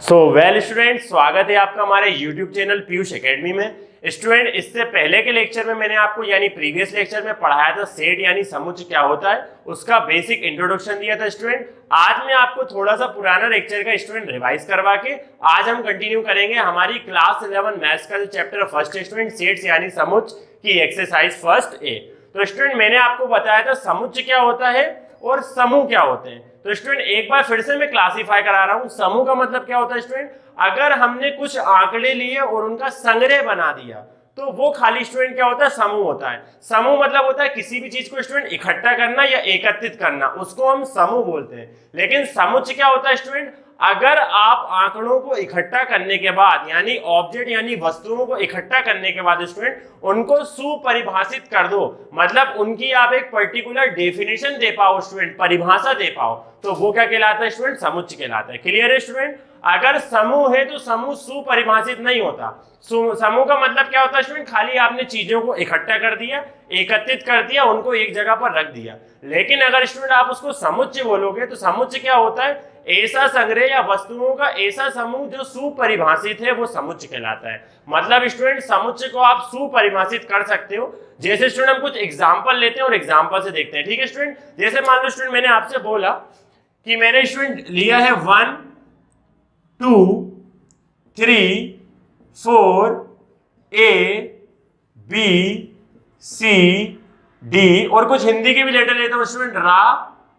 So well student, स्वागत है आपका हमारे YouTube चैनल पीयूष एकेडमी में। स्टूडेंट, इससे पहले के लेक्चर में मैंने आपको यानी प्रीवियस लेक्चर में पढ़ाया था सेट यानी समुच्चय क्या होता है, उसका बेसिक इंट्रोडक्शन दिया था। स्टूडेंट, आज मैं आपको थोड़ा सा पुराना लेक्चर का स्टूडेंट रिवाइज करवा के आज हम कंटिन्यू करेंगे हमारी क्लास 11 मैथ्स का जो चैप्टर फर्स्ट स्टूडेंट सेट्स यानी समुच्चय की एक्सरसाइज फर्स्ट ए। तो स्टूडेंट, मैंने आपको बताया था समुच्चय क्या होता है और समूह क्या होते हैं। तो स्टूडेंट, एक बार फिर से मैं क्लासिफाई करा रहा हूं। समूह का मतलब क्या होता है स्टूडेंट, अगर हमने कुछ आंकड़े लिए और उनका संग्रह बना दिया तो वो खाली स्टूडेंट क्या होता है, समूह होता है। समूह मतलब होता है किसी भी चीज को स्टूडेंट इकट्ठा करना या एकत्रित करना, उसको हम समूह बोलते हैं। लेकिन समुच्चय क्या होता है स्टूडेंट, अगर आप आंकड़ों को इकट्ठा करने के बाद यानी ऑब्जेक्ट यानी वस्तुओं को इकट्ठा करने के बाद स्टूडेंट उनको सुपरिभाषित कर दो, मतलब उनकी आप एक पर्टिकुलर डेफिनेशन दे पाओ स्टूडेंट, परिभाषा दे पाओ, तो वो क्या कहलाता है स्टूडेंट, समुच्चय कहलाता है। क्लियर है स्टूडेंट? अगर समूह है तो समूह सुपरिभाषित नहीं होता। समूह का मतलब क्या होता है स्टूडेंट, खाली आपने चीजों को इकट्ठा कर दिया, एकत्रित कर दिया, उनको एक जगह पर रख दिया। लेकिन अगर स्टूडेंट आप उसको समुच्चय बोलोगे तो समुच्चय क्या होता है, ऐसा संग्रह या वस्तुओं का ऐसा समूह जो सुपरिभाषित है, वो समुच्चय कहलाता है। मतलब स्टूडेंट, समुच्चय को आप सुपरिभाषित कर सकते हो। जैसे स्टूडेंट हम कुछ एग्जांपल लेते हैं और एग्जांपल से देखते हैं। ठीक है स्टूडेंट, जैसे मान लो स्टूडेंट मैंने आपसे बोला कि मैंने स्टूडेंट लिया है 1 2 3 4 A B C D और कुछ हिंदी के भी लेटर लेता हूं स्टूडेंट, रा,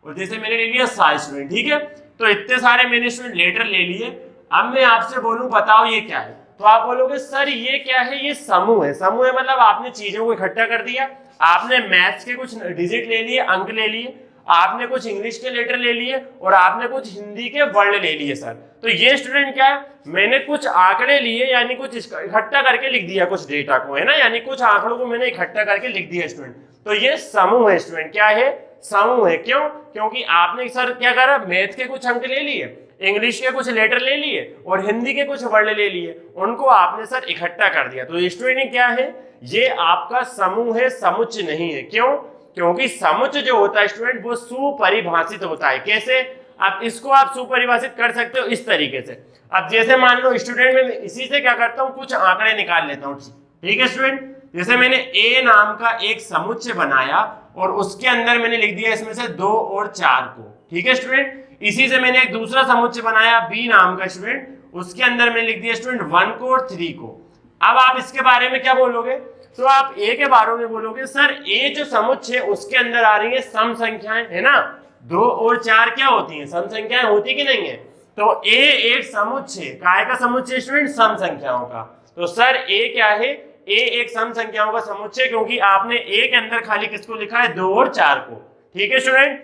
और जैसे मैंने ले लिया सा स्टूडेंट। ठीक है, तो इतने सारे मैंने स्टूडेंट लेटर ले लिए। अब मैं आपसे बोलूं बताओ ये क्या है, तो आप बोलोगे सर ये क्या है, ये समूह है। समूह है मतलब आपने चीजों को इकट्ठा कर दिया, आपने मैथ्स के कुछ डिजिट ले लिए, अंक ले लिए, आपने कुछ इंग्लिश के लेटर ले लिए और आपने कुछ हिंदी के वर्ड ले लिए। सर तो ये स्टूडेंट क्या है, मैंने कुछ आंकड़े लिए यानी कुछ इकट्ठा करके लिख दिया, कुछ डेटा को, है ना, यानी कुछ आंकड़ों को मैंने इकट्ठा करके लिख दिया स्टूडेंट। तो ये समूह है स्टूडेंट। क्या है? समूह है। क्यों? क्योंकि आपने सर क्या करा, मैथ के कुछ अंक ले लिए, इंग्लिश के कुछ लेटर ले लिए और हिंदी के कुछ वर्ड ले लिए, उनको आपने सर इकट्ठा कर दिया। तो स्टूडेंट क्या है, ये आपका समूह है, समुच्चय नहीं है। क्यों? क्योंकि समुच्चय जो होता है स्टूडेंट वो सुपरिभाषित होता है। कैसे? अब इसको आप सुपरिभाषित कर सकते हो इस तरीके से। अब जैसे मान लो स्टूडेंट में इसी से क्या करता हूँ, कुछ आंकड़े निकाल लेता हूँ। ठीक है स्टूडेंट, जैसे मैंने ए नाम का एक समुच्चय बनाया और उसके अंदर मैंने लिख दिया इसमें से 2 और 4 को। ठीक है स्टूडेंट, इसी से मैंने एक दूसरा समुच्चय बनाया बी नाम का स्टूडेंट, उसके अंदर मैंने लिख दिया स्टूडेंट 1 को और 3 को। अब आप इसके बारे में क्या बोलोगे, तो आप ए के बारे में बोलोगे सर ए जो समुच्चय है उसके अंदर आ रही है सम संख्याएं, है ना, 2 और 4 क्या होती हैं, सम संख्याएं होती कि नहीं है। तो ए एक समुच्चय, काय का समुच्चय स्टूडेंट, सम संख्याओं का। तो सर ए क्या है, ए एक सम संख्याओं का समुच्चय, क्योंकि आपने ए के अंदर खाली किसको लिखा है, 2 और 4 को। ठीक है स्टूडेंट,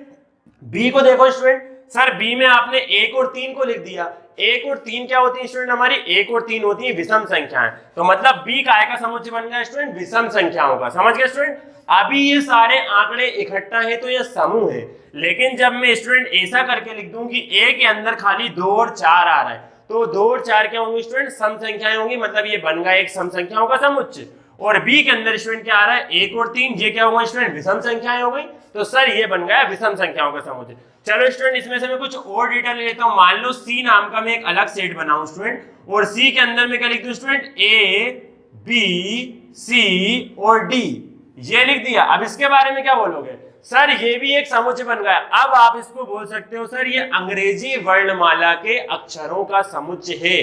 बी को देखो स्टूडेंट, सर बी में आपने 1 और 3 को लिख दिया। 1 और 3 क्या होती है स्टूडेंट, हमारी 1 और 3 होती है विषम संख्याएं। तो मतलब बी काय का समुच्चय बन गया स्टूडेंट, विषम संख्याओं का। समझ गए स्टूडेंट? अभी ये सारे आंकड़े इकट्ठा है तो ये समूह है। लेकिन जब मैं स्टूडेंट ऐसा करके लिख दूं कि ए के अंदर खाली 2 और 4 आ रहा है, तो 2 और 4 क्या होंगे स्टूडेंट, सम संख्याएं होंगी, मतलब ये बन गया एक सम संख्याओं का समुच्चय। और बी के अंदर स्टूडेंट क्या आ रहा है, 1 और 3, ये क्या होगा स्टूडेंट, विषम संख्याएं हो गई। तो सर ये बन गया विषम संख्याओं का समुच्चय। चलो स्टूडेंट, इसमें से मैं कुछ और डेटा ले लेता हूं। मान लो सी नाम का मैं एक अलग सेट बनाऊं स्टूडेंट, और सी के अंदर मैं क्या लिख दूं स्टूडेंट, ए बी सी और डी, ये लिख दिया। अब इसके बारे में क्या बोलोगे, सर ये भी एक समुच्चय बन गया। अब आप इसको बोल सकते हो सर ये अंग्रेजी वर्णमाला के अक्षरों का समुच्चय है।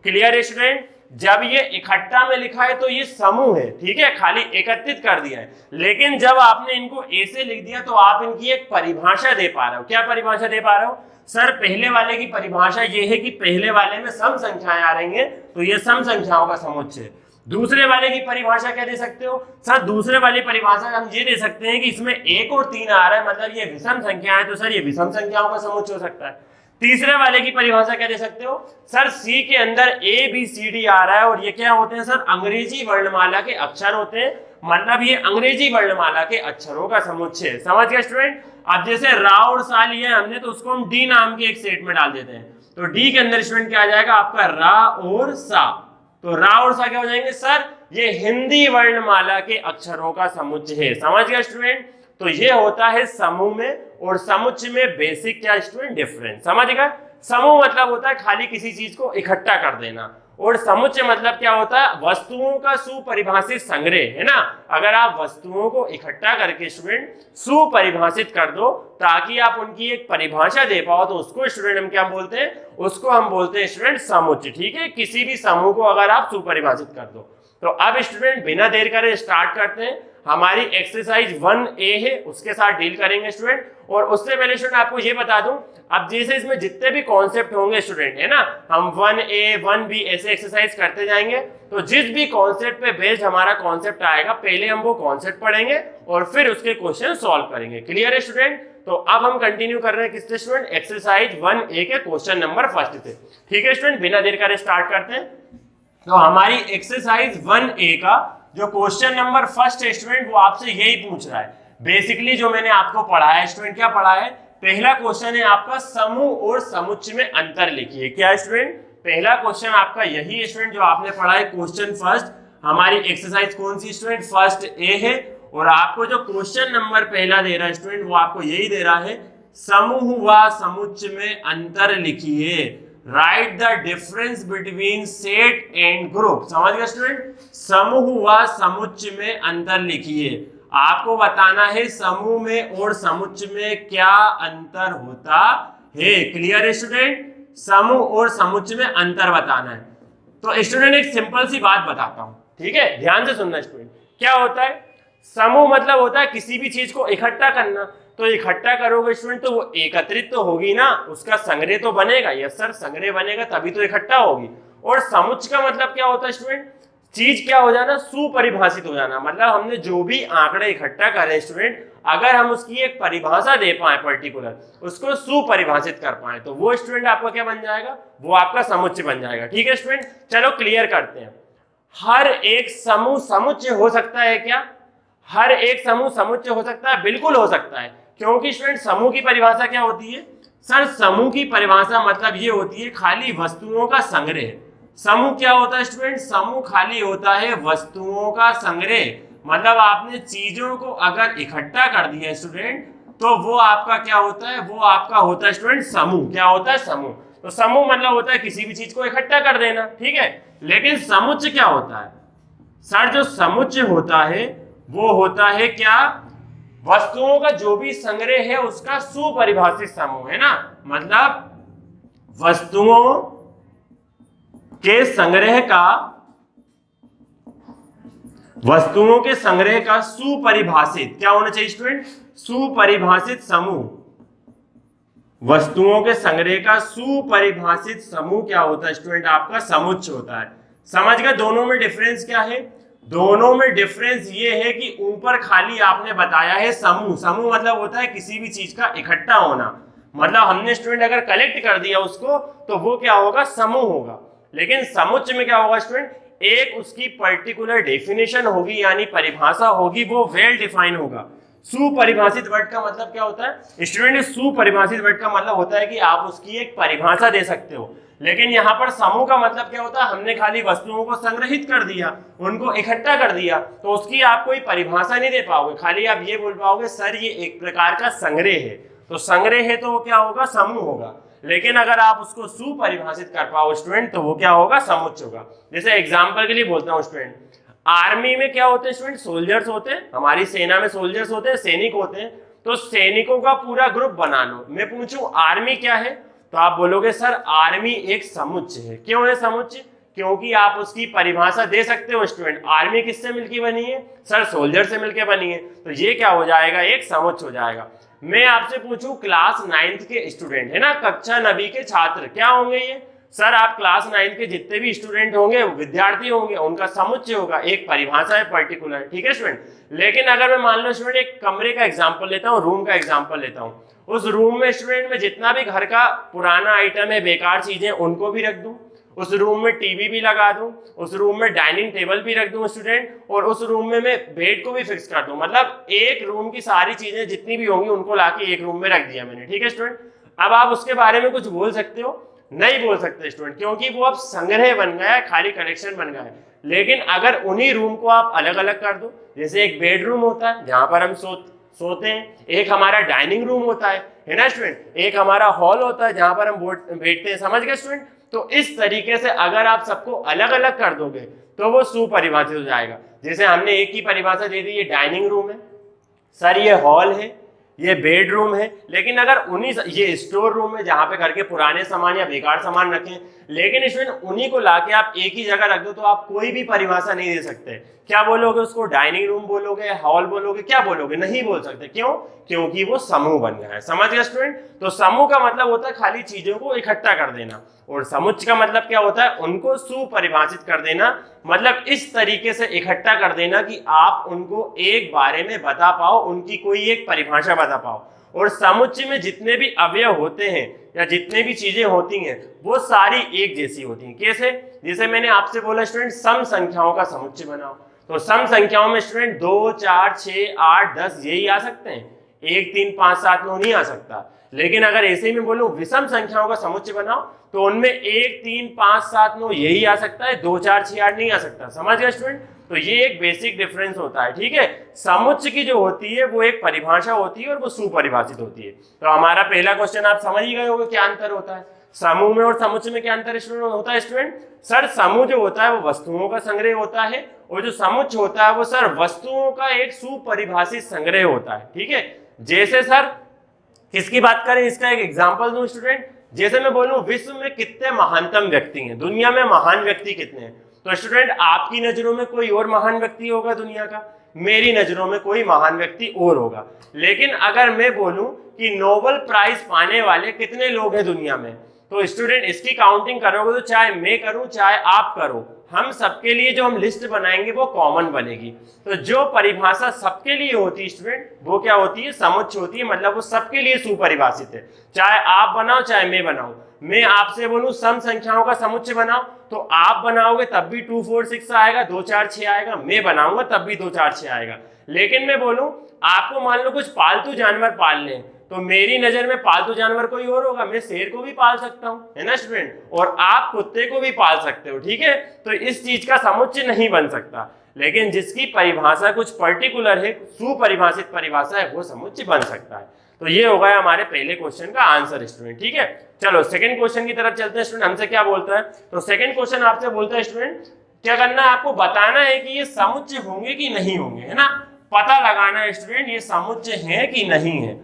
क्लियर है स्टूडेंट? जब ये इकट्ठा में लिखा है तो ये समूह है, ठीक है, खाली एकत्रित कर दिया है। लेकिन जब आपने इनको ऐसे लिख दिया तो आप इनकी एक परिभाषा दे पा रहे हो। क्या परिभाषा दे पा रहे हो सर? पहले वाले की परिभाषा ये है कि पहले वाले में सम संख्याएं आ रही हैं तो ये सम संख्याओं का समुच्चय। दूसरे वाले की परिभाषा क्या दे सकते हो सर? दूसरे वाली परिभाषा हम ये दे सकते हैं कि इसमें 1 और 3 आ रहा है, मतलब ये विषम संख्या है, तो सर ये विषम संख्याओं का समुच्चय हो सकता है। तीसरे वाले की परिभाषा क्या दे सकते हो सर? सी के अंदर ए बी सी डी आ रहा है और ये क्या होते हैं सर? अंग्रेजी वर्णमाला के अक्षर होते हैं, मतलब ये अंग्रेजी वर्णमाला के अक्षरों का समुच्चय। समझ गए स्टूडेंट? अब जैसे रा और सा लिया हमने तो उसको हम डी नाम के एक सेट में डाल देते हैं। तो डी के अंदर स्टूडेंट क्या आ जाएगा आपका, रा और सा। तो रा और सा क्या हो जाएंगे सर? ये हिंदी वर्णमाला के अक्षरों का समुच्चय है। समझ गया स्टूडेंट? तो ये होता है समूह में और समुच्चय में बेसिक क्या स्टूडेंट, डिफरेंस। समझ गए? समूह मतलब होता है खाली किसी चीज को इकट्ठा कर देना, और समुच्चय मतलब क्या होता है, वस्तुओं का सुपरिभाषित संग्रह, है ना। अगर आप वस्तुओं को इकट्ठा करके स्टूडेंट सुपरिभाषित कर दो ताकि आप उनकी एक परिभाषा दे पाओ, तो उसको स्टूडेंट हम क्या बोलते हैं, उसको हम बोलते हैं स्टूडेंट समुच्चय। ठीक है, किसी भी समूह को अगर आप सुपरिभाषित कर दो। तो अब स्टूडेंट बिना देर करे स्टार्ट करते हैं। हमारी एक्सरसाइज 1A है, उसके साथ डील करेंगे स्टूडेंट। और उससे पहले स्टूडेंट आपको ये बता दूं, अब जैसे इसमें जितने भी कॉन्सेप्ट होंगे स्टूडेंट, है ना, हम 1A 1B ऐसे एक्सरसाइज करते जाएंगे। तो जिस भी कॉन्सेप्ट पे बेस्ड हमारा कॉन्सेप्ट आएगा, पहले हम वो कॉन्सेप्ट पढ़ेंगे और फिर उसके क्वेश्चन सॉल्व करेंगे। क्लियर है स्टूडेंट? तो अब हम कंटिन्यू कर रहे हैं किससे स्टूडेंट, एक्सरसाइज 1A के क्वेश्चन नंबर 1 से। ठीक है स्टूडेंट, बिना देर करे स्टार्ट करते हैं। तो हमारी एक्सरसाइज 1A का जो क्वेश्चन नंबर 1 है स्टूडेंट, वो आपसे यही पूछ रहा है। बेसिकली जो मैंने आपको पढ़ा है स्टूडेंट, क्या पढ़ा है, पहला क्वेश्चन है आपका समूह और समुच्चय में अंतर लिखिए। क्या स्टूडेंट, पहला क्वेश्चन आपका यही है स्टूडेंट जो आपने पढ़ा है, क्वेश्चन 1। हमारी एक्सरसाइज कौन सी स्टूडेंट, 1A है। और आपको जो क्वेश्चन नंबर पहला दे रहा है स्टूडेंट, वो आपको यही दे रहा है, समूह व समुच्चय में अंतर लिखिए। Right the difference between set and group. समझ गए स्टूडेंट, समूह व समुच्चय में अंतर लिखिए। आपको बताना है समूह में और समुच्चय में क्या अंतर होता है। क्लियर है स्टूडेंट, समूह और समुच्चय में अंतर बताना है। तो स्टूडेंट एक सिंपल सी बात बताता हूं, ठीक है, ध्यान से सुनना स्टूडेंट। क्या होता है, समूह मतलब होता है किसी भी चीज को इकट्ठा करना। तो इकट्ठा करोगे स्टूडेंट तो वो एकत्रित तो होगी ना, उसका संग्रह तो बनेगा। यस सर, संग्रह बनेगा तभी तो इकट्ठा होगी। और समुच्चय का मतलब क्या होता है स्टूडेंट, चीज क्या हो जाना, सुपरिभाषित हो जाना। मतलब हमने जो भी आंकड़े इकट्ठा करे स्टूडेंट, अगर हम उसकी एक परिभाषा दे पाए पर्टिकुलर, उसको सुपरिभाषित कर पाए, तो वो स्टूडेंट आपका क्या बन जाएगा, वो आपका समुच्चय बन जाएगा। ठीक है स्टूडेंट, चलो क्लियर करते हैं। हर एक समूह समुच्चय हो सकता है क्या, हर एक समूह समुच्चय हो सकता है, बिल्कुल हो सकता है। क्योंकि स्टूडेंट समूह की परिभाषा क्या होती है सर, समूह की परिभाषा मतलब ये होती है खाली वस्तुओं का संग्रह। समूह क्या होता है स्टूडेंट, समूह खाली होता है वस्तुओं का संग्रह। मतलब आपने चीजों को अगर इकट्ठा कर दिया स्टूडेंट, तो वो आपका क्या होता है, वो आपका होता है स्टूडेंट समूह। क्या होता है, समूह। तो समूह मतलब होता है किसी भी चीज को इकट्ठा कर देना, ठीक है। लेकिन समुच्चय क्या होता है सर, जो समुच्चय होता है वो होता है क्या, वस्तुओं का जो भी संग्रह है उसका सुपरिभाषित समूह, है ना। मतलब वस्तुओं के संग्रह का, वस्तुओं के संग्रह का सुपरिभाषित क्या होना चाहिए स्टूडेंट, सुपरिभाषित समूह। वस्तुओं के संग्रह का सुपरिभाषित समूह क्या होता है स्टूडेंट, आपका समुच्चय होता है। समझ गए दोनों में डिफरेंस क्या है, दोनों में डिफरेंस ये है कि ऊपर खाली आपने बताया है समूह। समूह मतलब होता है किसी भी चीज का इकट्ठा होना। मतलब हमने स्टूडेंट अगर कलेक्ट कर दिया उसको, तो वो क्या होगा, समूह होगा। लेकिन समुच्चय में क्या होगा स्टूडेंट, एक उसकी पर्टिकुलर डेफिनेशन होगी, यानी परिभाषा होगी, वो वेल डिफाइन होगा। सुपरिभाषित वर्ड का मतलब क्या होता है स्टूडेंट, सुपरिभाषित वर्ड का मतलब होता है कि आप उसकी एक परिभाषा दे सकते हो। लेकिन यहाँ पर समूह का मतलब क्या होता है, हमने खाली वस्तुओं को संग्रहित कर दिया, उनको इकट्ठा कर दिया, तो उसकी आप कोई परिभाषा नहीं दे पाओगे। खाली आप ये बोल पाओगे सर ये एक प्रकार का संग्रह है, तो संग्रह है तो वो क्या होगा, समूह होगा। लेकिन अगर आप उसको सुपरिभाषित कर पाओ स्टूडेंट, तो वो क्या होगा, समुच्चय होगा। जैसे एग्जाम्पल के लिए बोलता हूँ स्टूडेंट, आर्मी में क्या होते हैं स्टूडेंट, सोल्जर्स होते हैं, हमारी सेना में सोल्जर्स होते हैं, सैनिक होते हैं। तो सैनिकों का पूरा ग्रुप बना लो। मैं पूछूं आर्मी क्या है, तो आप बोलोगे सर आर्मी एक समुच्चय है। क्यों है समुच्चय, क्योंकि आप उसकी परिभाषा दे सकते हो स्टूडेंट। आर्मी किससे मिलकर बनी है सर, सोल्जर से मिलकर बनी है, तो ये क्या हो जाएगा, एक समुच्चय हो जाएगा। मैं आपसे पूछूं क्लास 9th के स्टूडेंट, है ना, कक्षा 9वीं के छात्र क्या होंगे ये सर, आप क्लास 9th के जितने भी स्टूडेंट होंगे, विद्यार्थी होंगे, उनका समुच्चय होगा, एक परिभाषा है पर्टिकुलर, ठीक है स्टूडेंट। लेकिन अगर मैं मान लो स्टूडेंट एक कमरे का एग्जांपल लेता हूँ, रूम का एग्जांपल लेता हूँ, उस रूम में स्टूडेंट में जितना भी घर का पुराना आइटम है, बेकार चीजें, उनको भी रख दूं, उस रूम में टीवी भी लगा दूं, उस रूम में डाइनिंग टेबल भी रख दूं स्टूडेंट, और उस रूम में मैं बेड को भी फिक्स कर दूं। मतलब एक रूम की सारी चीजें जितनी भी होंगी उनको लाके एक रूम में रख दिया मैंने, ठीक है स्टूडेंट। अब आप उसके बारे में कुछ बोल सकते हो, नहीं बोल सकते स्टूडेंट, क्योंकि वो अब संग्रह बन गया है, खाली कलेक्शन बन गया है। लेकिन अगर उन्हीं रूम को आप अलग अलग कर दो, जैसे एक बेडरूम होता है जहां पर हम सोते हैं, एक हमारा डाइनिंग रूम होता है ना स्टूडेंट, एक हमारा हॉल होता है जहां पर हम बैठते हैं। समझ गए स्टूडेंट? तो इस तरीके से अगर आप सबको अलग अलग कर दोगे तो वो सुपरिभाषित हो जाएगा। जैसे हमने एक ही परिभाषा दे दी, ये डाइनिंग रूम है सर, ये हॉल है, ये बेडरूम है, लेकिन अगर उन्हीं, ये स्टोर रूम है जहां पे घर के पुराने सामान या बेकार सामान रखें, लेकिन इसमें उन्हीं को लाके आप एक ही जगह रख दो तो आप कोई भी परिभाषा नहीं दे सकते। क्या बोलोगे उसको? डाइनिंग रूम बोलोगे, हॉल बोलोगे, क्या बोलोगे? नहीं बोल सकते। क्यों? क्योंकि वो समूह बन गया है। समझ गए स्टूडेंट? तो समूह का मतलब होता है खाली चीजों को इकट्ठा कर देना, और समुच्चय का मतलब क्या होता है? उनको सुपरिभाषित कर देना, मतलब इस तरीके से इकट्ठा कर देना कि आप उनको एक बारे में बता पाओ, उनकी कोई एक परिभाषा बता पाओ। और समुच्चय में जितने भी अवयव होते हैं या जितने भी चीजें होती हैं वो सारी एक जैसी होती हैं। कैसे? जैसे मैंने आपसे बोला स्टूडेंट सम संख्याओं का समुच्चय बनाओ, तो सम संख्याओं में स्टूडेंट 2, 4, 6, 8, 10 यही आ सकते हैं, 1, 3, 5, 7, 9 नहीं आ सकता। लेकिन अगर ऐसे ही मैं बोलूं विषम संख्याओं का समुच्चय बनाओ तो उनमें 1, 3, 5, 7, 9 यही आ सकता है, 2, 4, 6, 8 नहीं आ सकता। समझ गए स्टूडेंट? तो ये एक बेसिक डिफरेंस होता है। ठीक है, समुच्चय की जो होती है वो एक परिभाषा होती है और वो सुपरिभाषित होती है। तो हमारा पहला क्वेश्चन आप समझ ही गए होंगे क्या अंतर होता है समूह में और समुच्चय में। क्या अंतर स्टूडेंट होता है? स्टूडेंट सर समूह जो होता है वो वस्तुओं का संग्रह होता है, और जो समुच्चय होता है वो सर वस्तुओं का एक सुपरिभाषित संग्रह होता है। ठीक है, जैसे सर किसकी बात करें, इसका एक एग्जांपल दूं स्टूडेंट। जैसे मैं बोलूं विश्व में कितने महानतम व्यक्ति हैं, दुनिया में महान व्यक्ति कितने हैं, तो स्टूडेंट आपकी नजरों में कोई और महान व्यक्ति होगा दुनिया का, मेरी नजरों में कोई महान व्यक्ति और होगा। लेकिन अगर मैं बोलूं कि नोबेल प्राइज पाने वाले कितने लोग हैं दुनिया में, तो स्टूडेंट इसकी काउंटिंग करोगे तो चाहे मैं करूं चाहे आप करो, हम सबके लिए जो हम लिस्ट बनाएंगे वो कॉमन बनेगी। तो जो परिभाषा सबके लिए होती है स्टूडेंट वो क्या होती है? समुच्चय होती है, मतलब वो सबके लिए सुपरिभाषित है। चाहे आप बनाओ चाहे मैं बनाऊं, मैं आपसे बोलूं सम संख्याओं का समुच्चय बनाओ तो आप बनाओगे तब भी 2, 4, 6 आएगा, 2, 4, 6 आएगा, मैं बनाऊंगा तब भी 2, 4, 6 आएगा। लेकिन मैं बोलूं आपको मान लो कुछ पालतू जानवर पाल लें, तो मेरी नजर में पालतू जानवर कोई और होगा, मैं शेर को भी पाल सकता हूं, है ना स्टूडेंट, और आप कुत्ते को भी पाल सकते हो। ठीक है, तो इस चीज का समुच्चय नहीं बन सकता, लेकिन जिसकी परिभाषा कुछ पर्टिकुलर है, सुपरिभाषित परिभाषा है, वो समुच्चय बन सकता है। तो ये हो गया हमारे पहले क्वेश्चन का आंसर स्टूडेंट। ठीक है, चलो सेकंड क्वेश्चन की तरफ चलते हैं स्टूडेंट। हमसे क्या बोलता है? तो सेकंड क्वेश्चन आपसे बोलता है स्टूडेंट क्या करना है, आपको बताना है कि ये समुच्चय होंगे कि नहीं होंगे, है ना, पता लगाना है स्टूडेंट ये समुच्चय है कि नहीं है।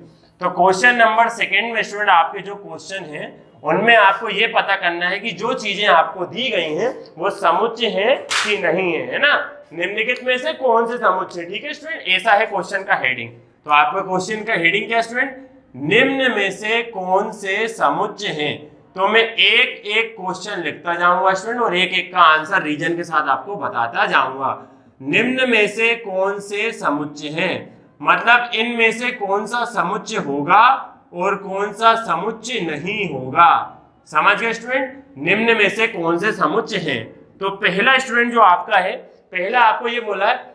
तो क्वेश्चन नंबर सेकंड में स्टूडेंट आपके जो क्वेश्चन है उनमें आपको ये पता करना है कि जो चीजें आपको दी गई हैं वो समुच्चय है कि नहीं है, है ना, निम्नलिखित में से कौन से समुच्चय। ठीक है स्टूडेंट, ऐसा है क्वेश्चन का हेडिंग। तो आपका क्वेश्चन का हेडिंग क्या स्टूडेंट? निम्न में से कौन से समुच्चय हैं। तो मैं एक एक क्वेश्चन लिखता जाऊंगा स्टूडेंट और एक एक का आंसर रीजन के साथ आपको बताता जाऊंगा। निम्न में से कौन से समुच्चय हैं, मतलब इनमें से कौन सा समुच्चय होगा और कौन सा समुच्चय नहीं होगा। समझ गए स्टूडेंट? निम्न में से कौन से समुच्चय हैं। तो पहला स्टूडेंट जो आपका है, पहला आपको ये बोला है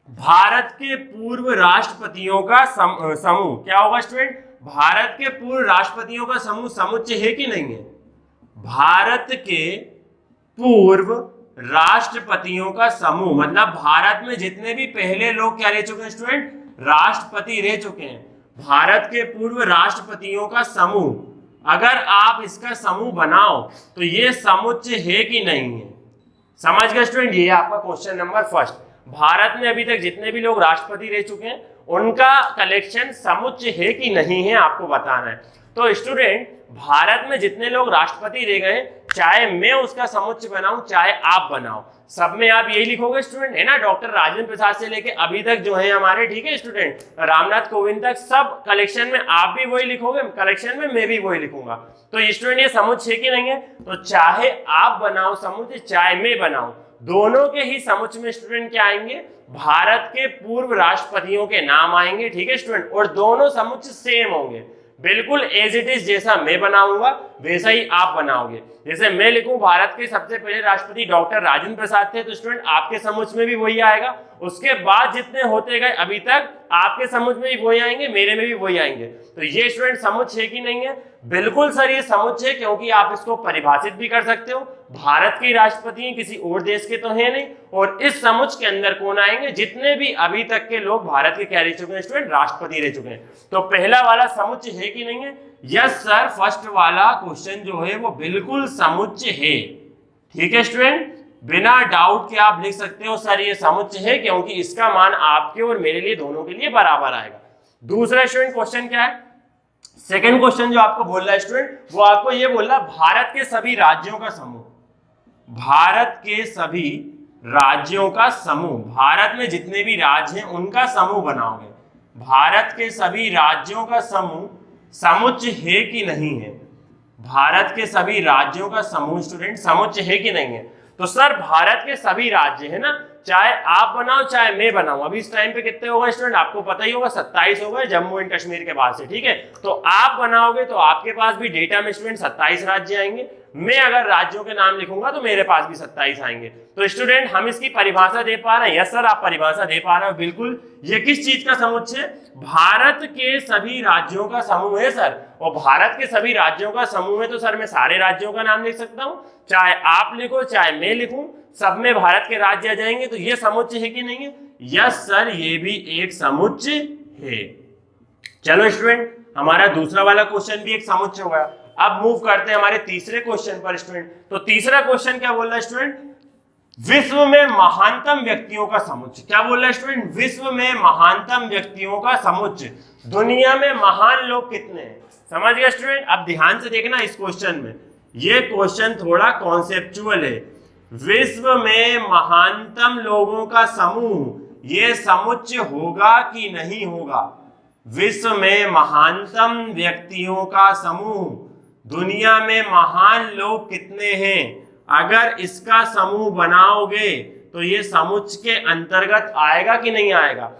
भारत के पूर्व राष्ट्रपतियों का समूह क्या होगा स्टूडेंट? भारत के पूर्व राष्ट्रपतियों का समूह समुच्चय है कि नहीं है? भारत के पूर्व राष्ट्रपतियों का समूह, मतलब भारत में जितने भी पहले लोग क्या रह चुके हैं स्टूडेंट? राष्ट्रपति रह चुके हैं। भारत के पूर्व राष्ट्रपतियों का समूह, अगर आप इसका समूह बनाओ तो ये समुच्चय है कि नहीं है। समझ गए स्टूडेंट? ये आपका क्वेश्चन नंबर फर्स्ट। भारत में अभी तक जितने भी लोग राष्ट्रपति रह चुके हैं उनका कलेक्शन समुच्चय है कि नहीं है, आपको बताना है। तो स्टूडेंट भारत में जितने लोग राष्ट्रपति रह गए, चाहे मैं उसका समुच्चय बनाऊं चाहे आप बनाओ, सब में आप यही लिखोगे स्टूडेंट, है ना। डॉक्टर राजेंद्र प्रसाद से लेके अभी तक जो है हमारे, ठीक है स्टूडेंट, रामनाथ कोविंद तक, सब कलेक्शन में आप भी वही लिखोगे, कलेक्शन में मैं भी वही लिखूंगा। तो स्टूडेंट ये समुच्चय है कि नहीं है? तो चाहे आप बनाओ समुच्चय चाहे मैं बनाऊं, दोनों के ही समुच्चय में स्टूडेंट क्या आएंगे? भारत के पूर्व राष्ट्रपतियों के नाम आएंगे। ठीक है स्टूडेंट, और दोनों समुच्चय सेम होंगे, बिल्कुल एज इट इज, जैसा मैं बनाऊंगा वैसा ही आप बनाओगे। जैसे मैं लिखूं भारत के सबसे पहले राष्ट्रपति डॉक्टर राजेंद्र प्रसाद थे, तो स्टूडेंट आपके समुच्चय में भी वही आएगा। उसके बाद जितने होते गए अभी तक आपके समुच्च में भी वही आएंगे, मेरे में भी वही आएंगे। तो ये स्टूडेंट समुच्च है कि नहीं है? बिल्कुल सर ये समुच्च है, क्योंकि आप इसको परिभाषित भी कर सकते हो। भारत के राष्ट्रपति हैं, किसी और देश के तो है नहीं, और इस समुच्च के अंदर कौन आएंगे? जितने भी अभी तक के लोग भारत के क्या रह चुके हैं स्टूडेंट? राष्ट्रपति रह चुके हैं। तो पहला वाला समुच्च है कि नहीं है? यस सर, फर्स्ट वाला क्वेश्चन जो है वो बिल्कुल समुच्च है। ठीक है स्टूडेंट, बिना डाउट के आप लिख सकते हो सर ये समुच्च है, क्योंकि इसका मान आपके और मेरे लिए दोनों के लिए बराबर आएगा। दूसरा स्टूडेंट क्वेश्चन क्या है? सेकंड क्वेश्चन जो आपको बोल रहा है स्टूडेंट, वो आपको ये बोल रहा है भारत के सभी राज्यों का समूह। भारत के सभी राज्यों का समूह, भारत में जितने भी राज्य हैं उनका समूह बनाओगे। भारत के सभी राज्यों का समूह समुच्च है कि नहीं है? भारत के सभी राज्यों का समूह स्टूडेंट समुच्च है कि नहीं है? तो सर भारत के सभी राज्य है ना, चाहे आप बनाओ चाहे मैं बनाऊं। अभी इस टाइम पे कितने होगा स्टूडेंट? आपको पता ही होगा 27 हो गए जम्मू एंड कश्मीर के बाद से। ठीक है, तो आप बनाओगे तो आपके पास भी डेटा में स्टूडेंट 27 राज्य आएंगे। मैं अगर राज्यों के नाम लिखूंगा तो मेरे पास भी 27 आएंगे। तो स्टूडेंट हम इसकी परिभाषा दे पा रहे हैं? यस सर, आप परिभाषा दे पा रहे हो बिल्कुल। ये किस चीज का समुच्चय है? भारत के सभी राज्यों का समूह है सर। और भारत के सभी राज्यों का समूह है तो सर मैं सारे राज्यों का नाम लिख सकता हूं, चाहे आप लिखो चाहे मैं लिखूं, सब में भारत के राज्य आ जाएंगे। तो ये समुच्चय है कि नहीं है? यस सर, ये भी एक समुच्चय है। चलो स्टूडेंट, हमारा दूसरा वाला क्वेश्चन भी एक समुच्चय हो गया। अब मूव करते हैं हमारे तीसरे क्वेश्चन पर स्टूडेंट। तो तीसरा क्वेश्चन क्या बोल रहा है स्टूडेंट? विश्व में महानतम व्यक्तियों का समुच्चय। क्या बोल रहा है स्टूडेंट? विश्व में महानतम व्यक्तियों का समुच्चय। दुनिया में महान लोग कितने हैं? समझ गया स्टूडेंट? अब ध्यान से देखना इस क्वेश्चन में, ये क्वेश्चन थोड़ा कॉन्सेप्चुअल है। विश्व में महानतम लोगों का समूह, ये समुच्चय होगा कि नहीं होगा? विश्व में महानतम व्यक्तियों का समूह, दुनिया में महान लोग कितने हैं? अगर इसका समूह बनाओगे तो ये समुच्चय के अंतर्गत आएगा कि नहीं आएगा?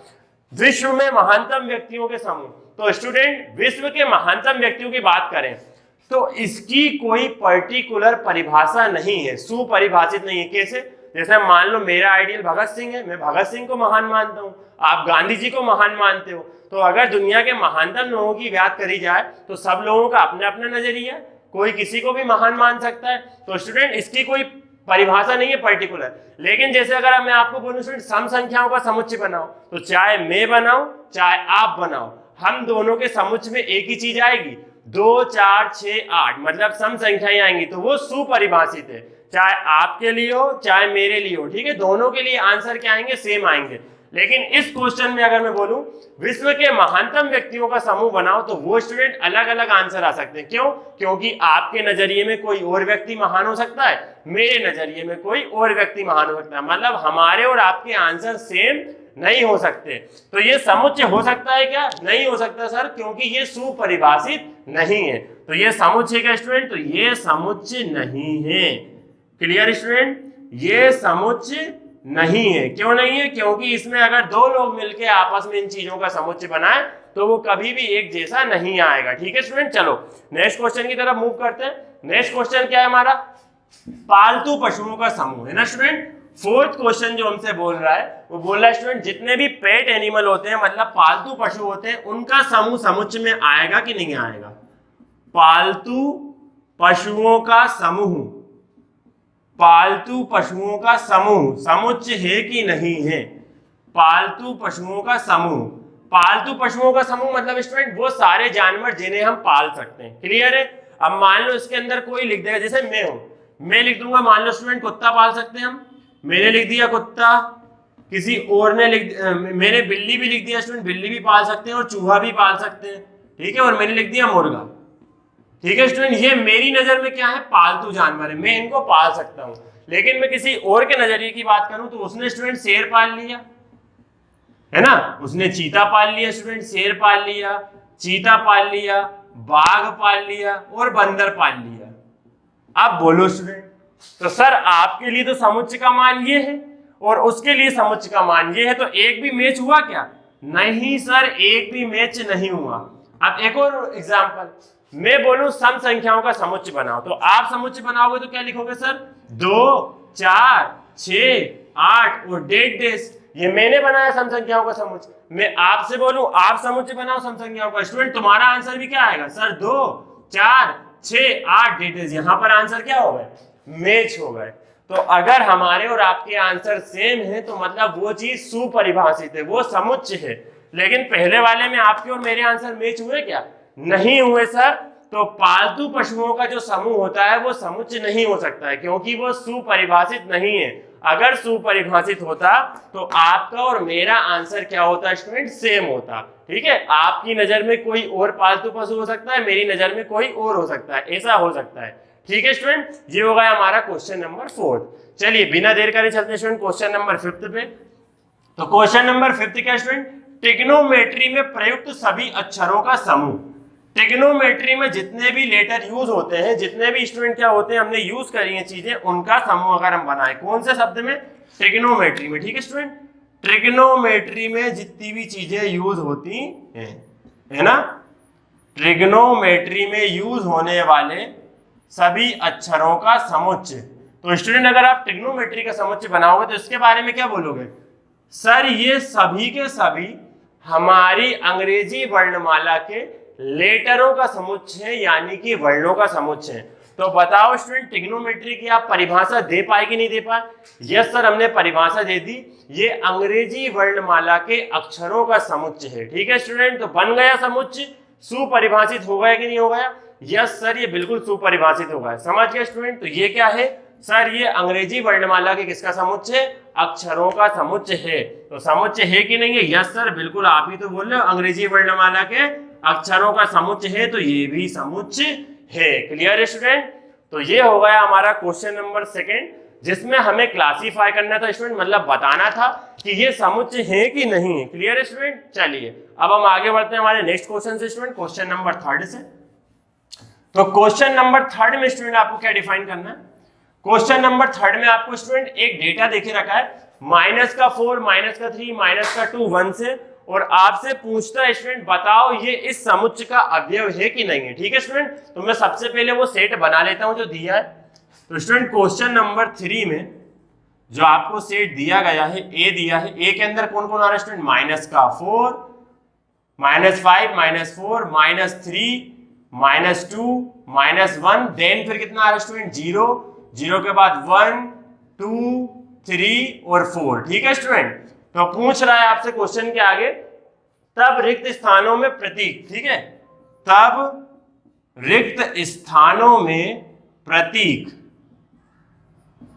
विश्व में महानतम व्यक्तियों के समूह। तो स्टूडेंट विश्व के महानतम व्यक्तियों की बात करें तो इसकी कोई पर्टिकुलर परिभाषा नहीं है, सुपरिभाषित नहीं है। कैसे? जैसे मान लो मेरा आइडियल भगत सिंह है, मैं भगत सिंह को महान मानता हूं, आप गांधी जी को महान मानते हो। तो अगर दुनिया के महानतम लोगों की बात करी जाए तो सब लोगों का अपना अपना नजरिया, कोई किसी को भी महान मान सकता है। तो स्टूडेंट इसकी कोई परिभाषा नहीं है पर्टिकुलर। लेकिन जैसे अगर मैं आपको बोलूं स्टूडेंट सम संख्याओं का समुच्चय बनाओ, तो चाहे मैं बनाऊं चाहे आप बनाओ, हम दोनों के समुच्चय में एक ही चीज आएगी, 2 4 6 8, मतलब सम संख्याएं आएंगी। तो वो सुपरिभाषित है, चाहे आपके लिए हो चाहे मेरे लिए हो। ठीक है, दोनों के लिए आंसर क्या आएंगे? सेम आएंगे। लेकिन इस क्वेश्चन में अगर मैं बोलूं विश्व के महानतम व्यक्तियों का समूह बनाओ, तो वो स्टूडेंट अलग अलग आंसर आ सकते हैं। क्यों? क्योंकि आपके नजरिए में कोई और व्यक्ति महान हो सकता है, मेरे नजरिए में कोई और व्यक्ति महान हो सकता है, मतलब हमारे और आपके आंसर सेम नहीं हो सकते। तो ये समुच्चय हो सकता है क्या? नहीं हो सकता सर, क्योंकि ये सुपरिभाषित नहीं है। तो ये समुच्चय का स्टूडेंट, तो ये समुच्चय नहीं है। Clear student? ये समुच्चय नहीं है। क्यों नहीं है? क्योंकि इसमें अगर दो लोग मिलकर आपस में इन चीजों का समुच्चय बनाए तो वो कभी भी एक जैसा नहीं आएगा। ठीक है स्टूडेंट, चलो नेक्स्ट क्वेश्चन की तरफ मूव करते हैं। नेक्स्ट क्वेश्चन क्या है हमारा? पालतू पशुओं का समूह है ना स्टूडेंट। फोर्थ क्वेश्चन जो हमसे बोल रहा है वो बोल रहा है स्टूडेंट जितने भी पेट एनिमल होते हैं, मतलब पालतू पशु होते हैं, उनका समूह समुच्चय में आएगा कि नहीं आएगा? पालतू पशुओं का समूह, पालतू पशुओं का समूह समुच्चय है कि नहीं है? पालतू पशुओं का समूह, पालतू पशुओं का समूह मतलब स्टूडेंट वो सारे जानवर जिन्हें हम पाल सकते हैं। क्लियर है? अब मान लो इसके अंदर कोई लिख देगा, जैसे मैं हूं, मैं लिख दूंगा मान लो स्टूडेंट कुत्ता पाल सकते हैं हम, मैंने लिख दिया कुत्ता, किसी और ने मैंने बिल्ली भी लिख दिया स्टूडेंट, बिल्ली भी पाल सकते हैं और चूहा भी पाल सकते हैं। ठीक है, और मैंने लिख दिया मुर्गा। ठीक है स्टूडेंट, ये मेरी नजर में क्या है? पालतू जानवर है, मैं इनको पाल सकता हूं। लेकिन मैं किसी और के नजरिए की बात करूं तो उसने स्टूडेंट शेर पाल लिया है ना, उसने चीता पाल लिया स्टूडेंट, शेर पाल लिया, चीता पाल लिया, बाघ पाल लिया और बंदर पाल लिया। अब बोलो स्टूडेंट, तो सर आपके लिए तो समुच्चय का मान ये है और उसके लिए समुच्चय का मान ये है, तो एक भी मैच हुआ क्या? नहीं सर, एक भी मैच नहीं हुआ। अब एक और एग्जांपल, मैं बोलूं सम संख्याओं का समुच्चय बनाओ, तो आप समुच्चय बनाओगे तो क्या लिखोगे सर? 2 4 6 8 और डेढ़ डेश। ये मैंने बनाया सम संख्याओं का समुच्चय। मैं आपसे बोलूं आप समुच्चय बनाओ सम संख्याओं का, स्टूडेंट तुम्हारा आंसर भी क्या आएगा सर 2 4 6 8 डिटेल्स। यहाँ पर आंसर क्या हो गए मैच हो गए। तो अगर हमारे और आपके आंसर सेम है तो मतलब वो चीज सुपरिभाषित है, वो समुच्चय है। लेकिन पहले वाले में आपके और मेरे आंसर मैच हुए क्या? नहीं हुए सर। तो पालतू पशुओं का जो समूह होता है वो समुच्चय नहीं हो सकता है, क्योंकि वो सुपरिभाषित नहीं है। अगर सुपरिभाषित होता तो आपका और मेरा आंसर क्या होता स्टूडेंट? सेम होता। ठीक है, आपकी नजर में कोई और पालतू पशु हो सकता है, मेरी नजर में कोई और हो सकता है, ऐसा हो सकता है। ठीक है स्टूडेंट, ये हो गया हमारा क्वेश्चन नंबर 4। चलिए बिना देर करे चलते हैं स्टूडेंट क्वेश्चन नंबर 5 पे। तो क्वेश्चन नंबर 5 क्या स्टूडेंट? ट्रिग्नोमेट्री में प्रयुक्त सभी अक्षरों का समूह। ट्रिग्नोमेट्री में जितने भी लेटर यूज होते हैं, जितने भी स्टूडेंट क्या होते हैं हमने यूज करी है चीजें, उनका समूह अगर हम बनाए, कौन से शब्द में? ट्रिग्नोमेट्री में। ठीक है स्टूडेंट, ट्रिग्नोमेट्री में जितनी भी चीजें यूज होती हैं, है ना, ट्रिग्नोमेट्री में यूज होने वाले सभी अक्षरों का समुच्चय। तो स्टूडेंट अगर आप ट्रिग्नोमेट्री का समुच्चय बनाओगे तो इसके बारे में क्या बोलोगे? सर ये सभी के सभी हमारी अंग्रेजी वर्णमाला के लेटरों का समुच्चय है, यानी कि वर्णों का समुच्चय है। तो बताओ स्टूडेंट ट्रिग्नोमेट्री की आप परिभाषा दे पाए कि नहीं दे पाए? यस सर, हमने परिभाषा दे दी। ये अंग्रेजी वर्णमाला के अक्षरों का समुच्चय है। ठीक है स्टूडेंट, तो बन गया समुच्चय, सुपरिभाषित हो गया कि नहीं हो गया? यस सर, ये बिल्कुल सुपरिभाषित हो गया। समझ गया स्टूडेंट? तो ये क्या है सर? ये अंग्रेजी वर्णमाला के किसका समुच्चय? अक्षरों का समुच्चय है। तो समुच्चय है कि नहीं है? यस सर, बिल्कुल आप ही तो बोल रहे हो अंग्रेजी वर्णमाला के अक्षरों का समुच्चय है, तो ये भी समुच्चय है। क्लियर है स्टूडेंट? तो ये हो गया हमारा क्वेश्चन नंबर 2, जिसमें हमें क्लासीफाई करना था स्टूडेंट, मतलब बताना था कि ये समुच्चय है कि नहीं है। क्लियर है स्टूडेंट? चलिए अब हम आगे बढ़ते हैं हमारे नेक्स्ट क्वेश्चन से स्टूडेंट, क्वेश्चन नंबर 3 से। तो क्वेश्चन नंबर 3 में स्टूडेंट आपको क्या डिफाइन करना है? क्वेश्चन नंबर 3 में आपको स्टूडेंट एक डेटा देके रखा है -4, -3, -2 1 से, और आपसे पूछता है स्टूडेंट बताओ ये इस समुच्चय का अवयव है कि नहीं है। ठीक है स्टूडेंट, तो मैं सबसे पहले वो सेट बना लेता हूं जो दिया है। तो स्टूडेंट क्वेश्चन नंबर 3 में जो आपको सेट दिया गया है, ए दिया है, ए के अंदर कौन कौन आ रहा है स्टूडेंट? -4, -5, -4, -3, -2, -1, देन फिर कितना आ रहा है स्टूडेंट? 0, 0 के बाद 1 2 3 और 4। ठीक है स्टूडेंट, तो पूछ रहा है आपसे क्वेश्चन के आगे तब रिक्त स्थानों में प्रतीक। ठीक है, तब रिक्त स्थानों में प्रतीक।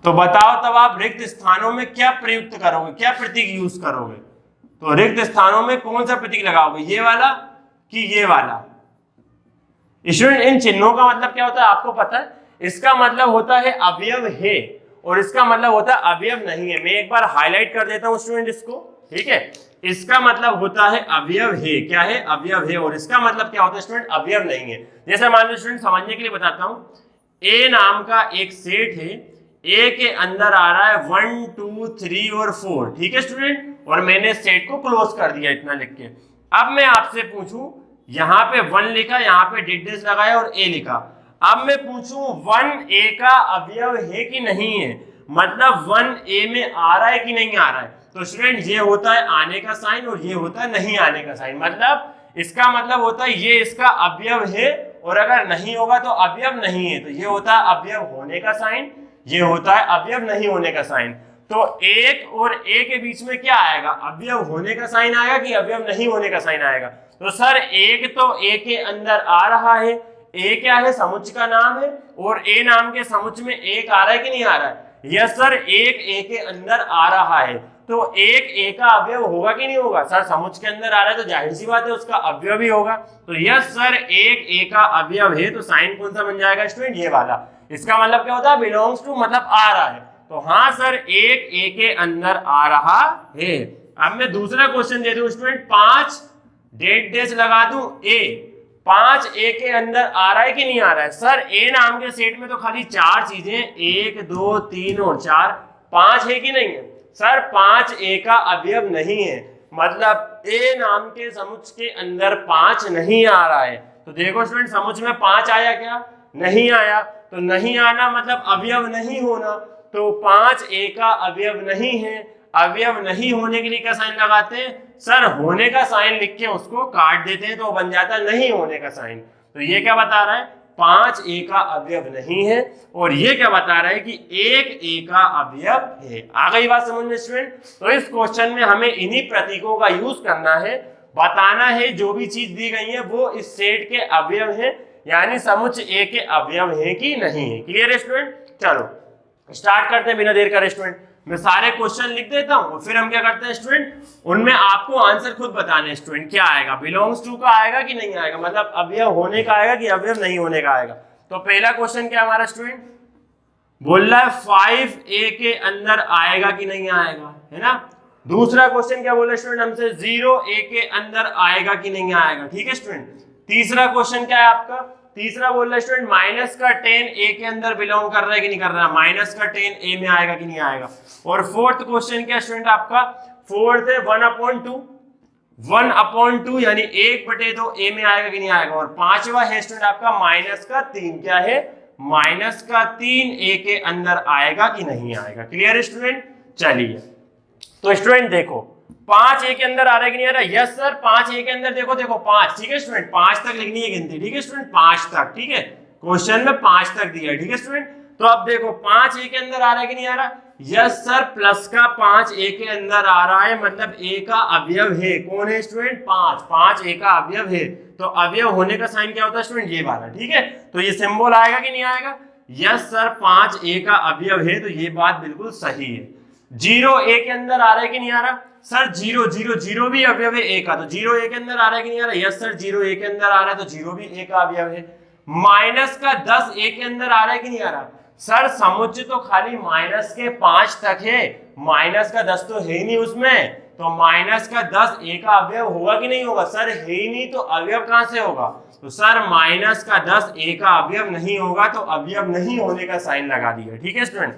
तो बताओ तब आप रिक्त स्थानों में क्या प्रयुक्त करोगे, क्या प्रतीक यूज करोगे? तो रिक्त स्थानों में कौन सा प्रतीक लगाओगे, ये वाला कि ये वाला? स्टूडेंट इन चिन्हों का मतलब क्या होता है आपको पता है? इसका मतलब होता है अवयव है, और इसका मतलब होता है अवयव नहीं है। मैं एक बार हाईलाइट कर देता हूं स्टूडेंट इसको। ठीक है, इसका मतलब होता है अवयव है। क्या है? अवयव है। और इसका मतलब क्या होता है स्टूडेंट? अवयव नहीं है। जैसे मान लो स्टूडेंट समझने के लिए बताता हूं, ए नाम का एक सेट है, ए के अंदर आ रहा है 1 2 3 और 4। ठीक है स्टूडेंट, और मैंने सेट को क्लोज कर दिया इतना लिख के। अब मैं आपसे पूछूं, यहाँ पे 1 लिखा, यहाँ पे डिटेल्स लगाया और ए लिखा। अब मैं पूछूं 1 ए का अवयव है कि नहीं है, मतलब 1 ए में आ रहा है कि नहीं आ रहा है? तो स्टूडेंट ये होता है आने का साइन और ये होता है नहीं आने का साइन। मतलब इसका मतलब होता है ये इसका अवयव है, और अगर नहीं होगा तो अवयव नहीं है। तो ये होता है अवयव होने का साइन, ये होता है अवयव नहीं होने का साइन। तो 1 और ए के बीच में क्या आएगा? अवयव होने का साइन आएगा कि अवयव नहीं होने का साइन आएगा? तो सर 1 तो ए के अंदर आ रहा है, ए क्या है? समुच्चय का नाम है, और ए नाम के समुच्चय में 1 आ रहा है कि नहीं आ रहा है? यस सर, 1 ए के अंदर आ रहा है। तो 1 ए का अवयव होगा कि नहीं होगा? सर समुच्चय के अंदर आ रहा है तो जाहिर सी बात है उसका अवयव भी होगा। तो यस सर, 1 ए का अवयव है। तो साइन कौन सा बन जाएगा स्टूडेंट? ये वाला। इसका मतलब क्या होता है? बिलोंग्स टू, मतलब आ रहा है। तो हाँ सर, 1 ए के अंदर आ रहा है। अब मैं दूसरा क्वेश्चन दे दूं स्टूडेंट, 5 डेट लगा दूं ए, 5 ए के अंदर आ रहा है कि नहीं आ रहा है? सर ए नाम के सेट में तो खाली 4 चीजें, 1 2 3 और 4, 5 है कि नहीं है? सर 5 ए का अवयव नहीं है, मतलब ए नाम के समुच्चय के अंदर 5 नहीं आ रहा है। तो देखो स्टूडेंट, समुच्चय में 5 आया क्या? नहीं आया। तो नहीं आना मतलब अवयव नहीं होना, तो 5 ए का अवयव नहीं है। अवयव नहीं होने के लिए क्या साइन लगाते हैं सर, होने का साइन लिख के उसको काट देते हैं तो बन जाता है नहीं होने का साइन। तो ये क्या बता रहा है 5a का अवयव नहीं है, और ये क्या बता रहा है कि 1a का अवयव है। आ गई बात समझ में स्टूडेंट? तो इस क्वेश्चन में हमें इन्हीं प्रतीकों का यूज करना है, बताना है जो भी चीज दी गई है वो इस सेट के अवयव है, यानी समुच्चय ए के अवयव है कि नहीं है। क्लियर है स्टूडेंट? चलो स्टार्ट करते हैं बिना देर करे स्टूडेंट। मैं सारे क्वेश्चन लिख देता हूं, फिर हम क्या करते हैं स्टूडेंट, उनमें आपको आंसर खुद बताने हैं स्टूडेंट। क्या आएगा, बिलोंग्स टू का आएगा कि नहीं आएगा, मतलब अवयव होने का आएगा कि अवयव नहीं होने का आएगा। तो पहला क्वेश्चन क्या हमारा स्टूडेंट बोल रहा है 5a के अंदर आएगा कि नहीं आएगा, है ना। दूसरा क्वेश्चन क्या बोला स्टूडेंट हमसे 0a के अंदर आएगा कि नहीं आएगा, ठीक है स्टूडेंट। तीसरा क्वेश्चन क्या है आपका, तीसरा बोल रहा है स्टूडेंट माइनस का 10 a के अंदर बिलोंग कर रहा है कि नहीं कर रहा है, माइनस का 10 a में आएगा कि नहीं आएगा। और फोर्थ क्वेश्चन क्या स्टूडेंट आपका, फोर्थ है 1/2 यानी 1/2 a में आएगा कि नहीं आएगा। और पांचवा है स्टूडेंट आपका माइनस का 3, क्या है माइनस का 3 a के अंदर आएगा कि नहीं आएगा। क्लियर है स्टूडेंट? चलिए तो स्टूडेंट देखो 5a के अंदर आ रहा है कि नहीं आ रहा, यस सर 5a के अंदर देखो 5, ठीक है स्टूडेंट, 5 तक लिखनी है गिनती, ठीक है स्टूडेंट 5 तक, ठीक है क्वेश्चन में 5 तक दिया है, ठीक है स्टूडेंट। तो अब देखो 5a के अंदर आ रहा है कि नहीं आ रहा, यस सर प्लस का 5a के अंदर आ रहा है, मतलब a का अवयव है, कौन है स्टूडेंट 5 a का अवयव है। तो अवयव होने का साइन क्या होता है स्टूडेंट, ये वाला, ठीक है। तो ये सिंबल आएगा कि नहीं आएगा, यस सर 5a का अवयव है, तो ये बात बिल्कुल सही है। 0a के अंदर आ रहा है कि नहीं आ रहा, सर 0 भी अवयव है a का, तो 0a के अंदर आ रहा है कि नहीं आ रहा, यस सर 0a के अंदर आ रहा है, तो 0 भी a का अवयव है। माइनस का 10a के अंदर आ रहा है कि नहीं आ रहा, सर समुच्चय तो खाली माइनस के 5 तक है, माइनस का 10 तो है ही नहीं उसमें, तो माइनस का 10 a का अवयव होगा कि नहीं होगा, सर है ही नहीं तो अवयव कहां से होगा, तो सर माइनस का 10 a का अवयव नहीं होगा, तो अवयव नहीं होने का साइन लगा दिया, ठीक है स्टूडेंट।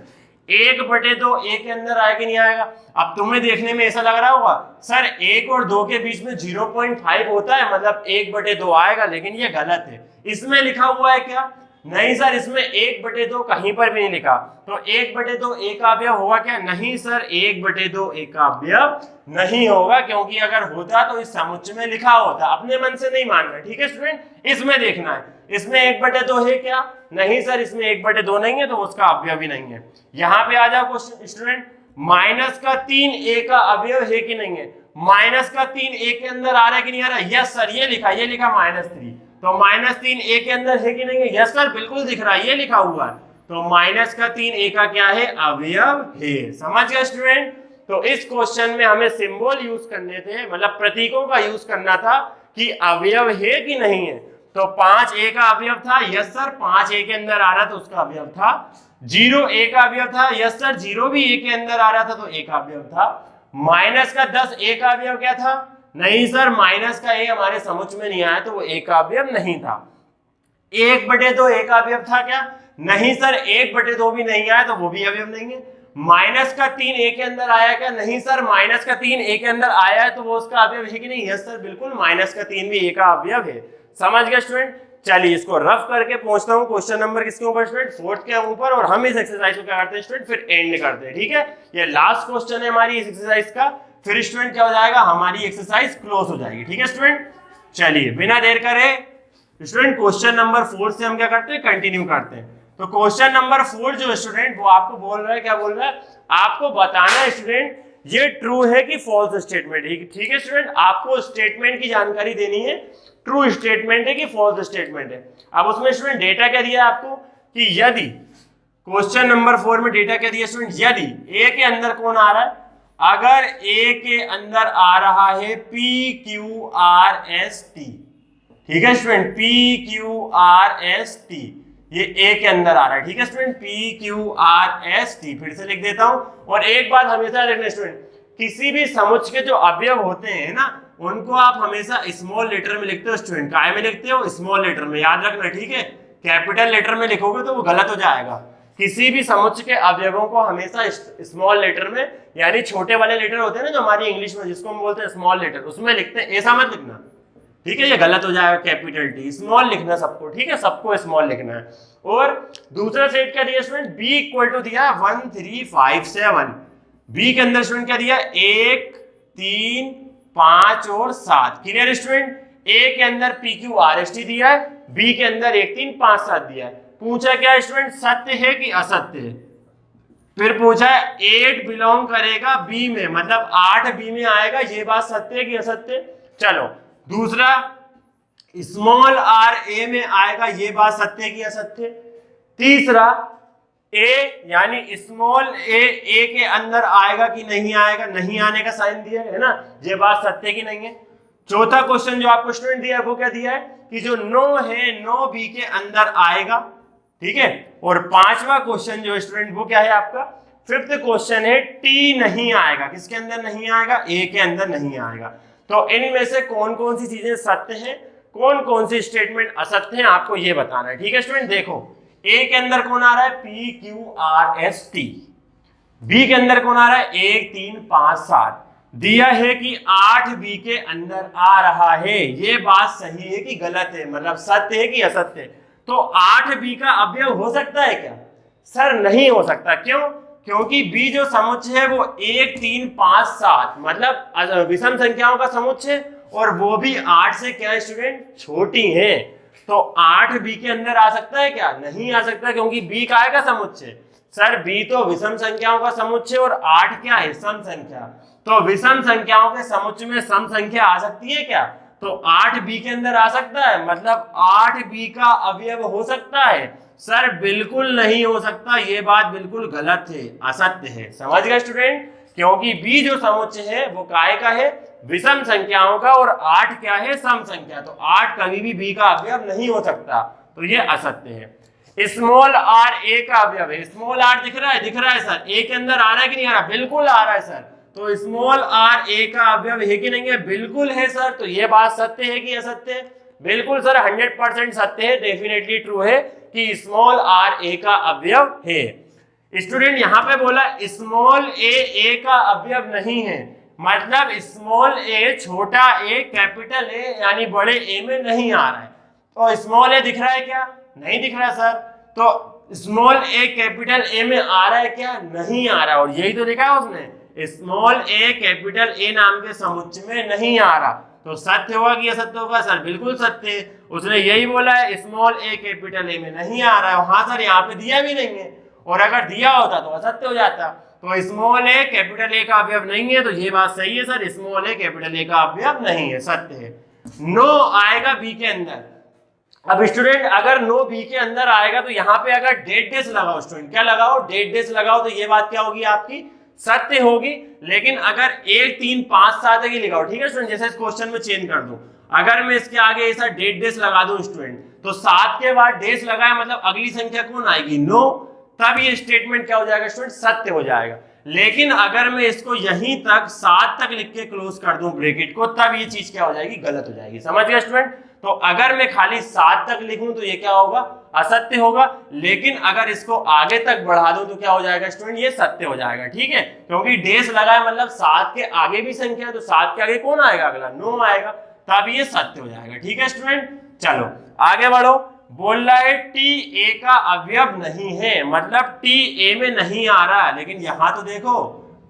1/2 a के अंदर आएगा कि नहीं आएगा। अब तुम्हें देखने में ऐसा लग रहा होगा सर 1 और 2 के बीच में 0.5 होता है, मतलब 1/2 आएगा, लेकिन ये गलत है। इसमें लिखा हुआ है क्या, नहीं सर इसमें 1/2 कहीं पर भी नहीं लिखा, तो 1/2 a का अवयव होगा क्या, नहीं सर 1/2 a का अवयव नहीं होगा, क्योंकि अगर होता तो इस समुच्चय में लिखा होता, अपने मन से नहीं मानना, ठीक है स्टूडेंट। इसमें देखना है इसमें 1/2 है क्या, नहीं सर इसमें 1/2 नहीं है, तो उसका अवयव भी नहीं है। यहाँ पे आ जाओ क्वेश्चन स्टूडेंट, माइनस का 3a का अवयव है कि नहीं है, माइनस का 3a के अंदर आ रहा है कि नहीं आ रहा, यस सर ये लिखा -3, तो -3a के अंदर है कि नहीं है, यस सर बिल्कुल दिख रहा है, ये लिखा हुआ है, तो माइनस का 3a का क्या है अवयव है। समझ गए स्टूडेंट? तो इस क्वेश्चन में हमें सिंबल यूज करने थे, मतलब प्रतीकों का यूज करना था कि अवयव है कि नहीं है। तो 5a का अवयव था, यस सर 5a के अंदर आ रहा था, उसका अवयव था। 0a का अवयव था, यस सर 0 भी a के अंदर आ रहा था, तो a का अवयव था। माइनस का 10a का अवयव क्या था, नहीं सर माइनस का a हमारे समुच्चय में नहीं आया, तो वो a का अवयव नहीं था। 1/2 a का अवयव था क्या, नहीं सर 1/2 भी नहीं आया, तो वो भी अवयव नहीं है। माइनस का 3a के अंदर आया क्या, नहीं सर माइनस का 3a के अंदर आया है, तो वो उसका अवयव है कि नहीं, यस सर बिल्कुल माइनस का 3 भी a का अवयव है। समझ गए स्टूडेंट? चलिए इसको रफ करके पहुंचता हूं क्वेश्चन नंबर किसके ऊपर स्टूडेंट, 4th के ऊपर, और हम इस एक्सरसाइज को क्या करते हैं स्टूडेंट फिर एंड करते हैं, ठीक है। ये लास्ट क्वेश्चन है हमारी इस एक्सरसाइज का, फिर स्टूडेंट क्या हो जाएगा, हमारी एक्सरसाइज क्लोज हो जाएगी, ठीक है स्टूडेंट। चलिए बिना देर करे स्टूडेंट क्वेश्चन नंबर 4 से हम क्या करते हैं कंटिन्यू करते हैं। तो क्वेश्चन नंबर 4 जो है स्टूडेंट वो आपको बोल रहा है, क्या बोल रहा है, आपको बताना है स्टूडेंट ये ट्रू है कि फॉल्स स्टेटमेंट है, ठीक है स्टूडेंट। आपको स्टेटमेंट की जानकारी देनी है, ट्रू स्टेटमेंट है कि फॉल्स स्टेटमेंट है। अब उसमें स्टूडेंट डेटा क्या दिया है आपको कि यदि, क्वेश्चन नंबर 4 में डेटा क्या दिया स्टूडेंट, यदि a के अंदर कौन आ रहा है, अगर a के अंदर आ रहा है PQRST, ठीक है स्टूडेंट PQRST, ये a के अंदर आ रहा है, ठीक है स्टूडेंट PQRST, फिर से लिख देता हूं। और एक बात हमेशा रखना स्टूडेंट, किसी भी समुच्चय के जो अवयव होते हैं ना उनको आप हमेशा स्मॉल लेटर में लिखते हो स्टूडेंट, काय में लिखते हो, स्मॉल लेटर में, याद रखना, ठीक है। कैपिटल लेटर में लिखोगे तो वो गलत हो जाएगा। किसी भी समुच्चय के अवयवों को हमेशा स्मॉल लेटर में, यानी छोटे वाले लेटर होते हैं ना जो हमारी इंग्लिश में जिसको हम बोलते हैं स्मॉल लेटर, उसमें लिखते हैं, ऐसा मत लिखना, ठीक है, ये गलत हो जाएगा। कैपिटल टी, स्मॉल लिखना सबको, ठीक है, सबको स्मॉल लिखना है। और दूसरा सेट क्या दिया स्टूडेंट, b इक्वल टू दिया 1357, बी के अंदर स्टूडेंट क्या दिया 1 3 5 और 7। Clear student. ए के अंदर P Q R S T दिया है, बी के अंदर 1 3 5 7 दिया है। पूछा क्या स्टूडेंट सत्य है कि असत्य है। फिर पूछा 8 बिलोंग करेगा बी में, मतलब 8 बी में आएगा, ये बात सत्य है कि असत्य। चलो दूसरा स्मॉल आर ए में आएगा, ये बात सत्य है कि असत्य। तीसरा ए यानी स्मॉल ए के अंदर आएगा कि नहीं आएगा, नहीं आने का साइन दिया है ना, ये बात सत्य कि नहीं है। चौथा क्वेश्चन जो आपको स्टूडेंट दिया है वो क्या दिया है कि जो नो है नो बी के अंदर आएगा, ठीक है। और पांचवा क्वेश्चन जो स्टूडेंट वो क्या है आपका फिफ्थ क्वेश्चन है टी नहीं आएगा, किसके अंदर नहीं आएगा, ए के अंदर नहीं आएगा। तो इनमें से कौन कौन सी चीजें सत्य हैं, कौन कौन सी स्टेटमेंट असत्य हैं, आपको ये बताना है, ठीक है स्टूडेंट। देखो ए के अंदर कौन आ रहा है P Q R S T, B के अंदर कौन आ रहा है 1 3 5 7, दिया है कि 8 बी के अंदर आ रहा है, ये बात सही है कि गलत है, मतलब सत्य है कि असत्य है। तो 8 बी का अवयव हो सकता है क्या, सर नहीं हो सकता। क्यों, क्योंकि बी जो समुच्चय है वो 1 3 5 7 मतलब विषम संख्याओं का समुच्चय, और वो भी 8 से क्या स्टूडेंट छोटी है। तो 8 बी के अंदर आ सकता है क्या, नहीं आ सकता, क्योंकि बी का आएगा समुच्चय। सर बी तो विषम संख्याओं का समुच्चय और 8 क्या है सम संख्या, तो विषम संख्याओं के समुच्चय में सम संख्या आ सकती है क्या, तो 8 बी के अंदर आ सकता है, मतलब 8 बी का अवयव हो सकता है। सर बिल्कुल नहीं हो सकता, ये बात बिल्कुल गलत है, असत्य है। समझ गए स्टूडेंट, क्योंकि बी जो समुच्चय है वो काय का है विषम संख्याओं का, और 8 क्या है सम संख्या, तो 8 कभी भी बी का अवयव नहीं हो सकता, तो ये असत्य है। स्मॉल आर ए का अवयव है, स्मॉल आर दिख रहा है सर, ए के अंदर आ रहा है कि नहीं आ रहा, बिल्कुल आ रहा है सर। तो स्मॉल आर ए का अवयव है कि नहीं है, बिल्कुल है सर। तो ये बात सत्य है कि असत्य है, बिल्कुल सर 100% सत्य है, डेफिनेटली ट्रू है कि स्मॉल आर ए का अवयव है। स्टूडेंट यहाँ पे बोला स्मॉल ए का अवयव नहीं है, मतलब स्मॉल ए छोटा ए कैपिटल ए यानी बड़े ए में नहीं आ रहा है। तो स्मॉल ए दिख रहा है क्या, नहीं दिख रहा सर। तो स्मॉल ए कैपिटल ए में आ रहा है क्या, नहीं आ रहा, और यही तो लिखा है उसने स्मॉल ए कैपिटल ए नाम के समुच्चय में नहीं आ रहा। तो सत्य होगा कि असत्य होगा, सर बिल्कुल सत्य है, उसने यही बोला है स्मॉल ए कैपिटल ए में नहीं आ रहा है। हाँ सर यहाँ पे दिया भी नहीं है, और अगर दिया होता तो असत्य हो जाता। तो स्मॉल ए कैपिटल ए का अवयव नहीं है, तो ये बात सही है sir, small A capital A का अवयव नहीं है, सत्य है। नो आएगा बी के अंदर। अब स्टूडेंट अगर नो बी के अंदर आएगा तो यहाँ पे अगर डेट डेस लगाओ, स्टूडेंट क्या लगाओ, डेट डेस लगाओ, तो ये बात क्या होगी आपकी सत्य होगी। लेकिन अगर 1 3 5 7 की लगाओ, ठीक है स्टूडेंट, जैसे इस क्वेश्चन में चेंज कर दूं, अगर मैं इसके आगे ऐसा डेट डेस लगा दूं स्टूडेंट, तो 7 के बाद डेस लगाए मतलब अगली संख्या कौन आएगी, नो, तब ये स्टेटमेंट क्या हो जाएगा स्टूडेंट, सत्य हो जाएगा। लेकिन अगर मैं इसको यहीं तक 7 तक लिख के क्लोज कर दूं ब्रैकेट को, तब ये चीज क्या हो जाएगी, गलत हो जाएगी। समझ गए स्टूडेंट। तो अगर मैं खाली 7 तक लिखूं तो ये क्या होगा, असत्य होगा। लेकिन अगर इसको आगे तक बढ़ा दूं तो क्या हो जाएगा स्टूडेंट, ये सत्य हो जाएगा, ठीक है। क्योंकि डेस लगा है मतलब 7 के आगे भी संख्या है, तो 7 के आगे कौन आएगा, अगला नो आएगा, तब ये सत्य हो जाएगा, ठीक है स्टूडेंट। चलो आगे बढ़ो। बोल रहा है टी ए का अवयव नहीं है, मतलब टी ए में नहीं आ रहा। लेकिन यहां तो देखो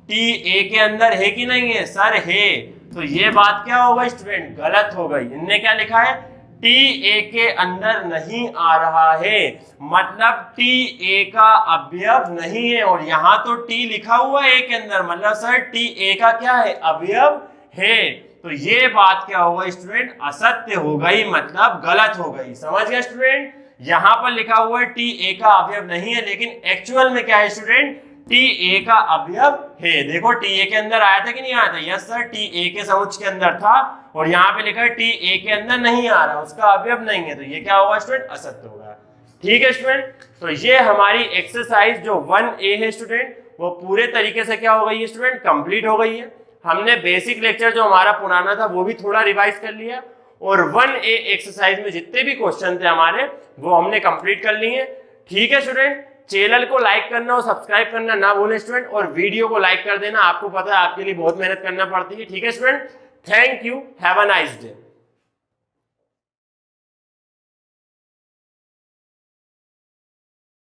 टी ए के अंदर है कि नहीं है, सर है। तो ये बात क्या होगा स्टूडेंट, गलत हो गई। इनने क्या लिखा है, टी ए के अंदर नहीं आ रहा है, मतलब टी ए का अवयव नहीं है। और यहाँ तो टी लिखा हुआ है ए के अंदर, मतलब सर टी ए का क्या है, अवयव है। तो ये बात क्या होगा स्टूडेंट, असत्य हो गई, मतलब गलत हो गई। समझ गए स्टूडेंट। यहाँ पर लिखा हुआ है टी ए का अवयव नहीं है, लेकिन एक्चुअल में क्या है स्टूडेंट, टी ए का अवयव है। देखो टी ए के अंदर आया था कि नहीं आया था, यस सर टी ए के समुच्चय के अंदर था, और यहाँ पे लिखा है टी ए के अंदर नहीं आ रहा, उसका अवयव नहीं है। तो ये क्या होगा स्टूडेंट, असत्य होगा, ठीक है स्टूडेंट। तो ये हमारी एक्सरसाइज जो 1A है स्टूडेंट, वो पूरे तरीके से क्या हो गई है स्टूडेंट, कंप्लीट हो गई है। हमने बेसिक लेक्चर जो हमारा पुराना था वो भी थोड़ा रिवाइज कर लिया, और 1A एक्सरसाइज में जितने भी क्वेश्चन थे हमारे वो हमने कंप्लीट कर लिए, ठीक है स्टूडेंट। चैनल को लाइक करना और सब्सक्राइब करना ना भूलें स्टूडेंट, और वीडियो को लाइक कर देना, आपको पता है आपके लिए बहुत मेहनत करना पड़ती है, ठीक है student. Thank you, have a nice day.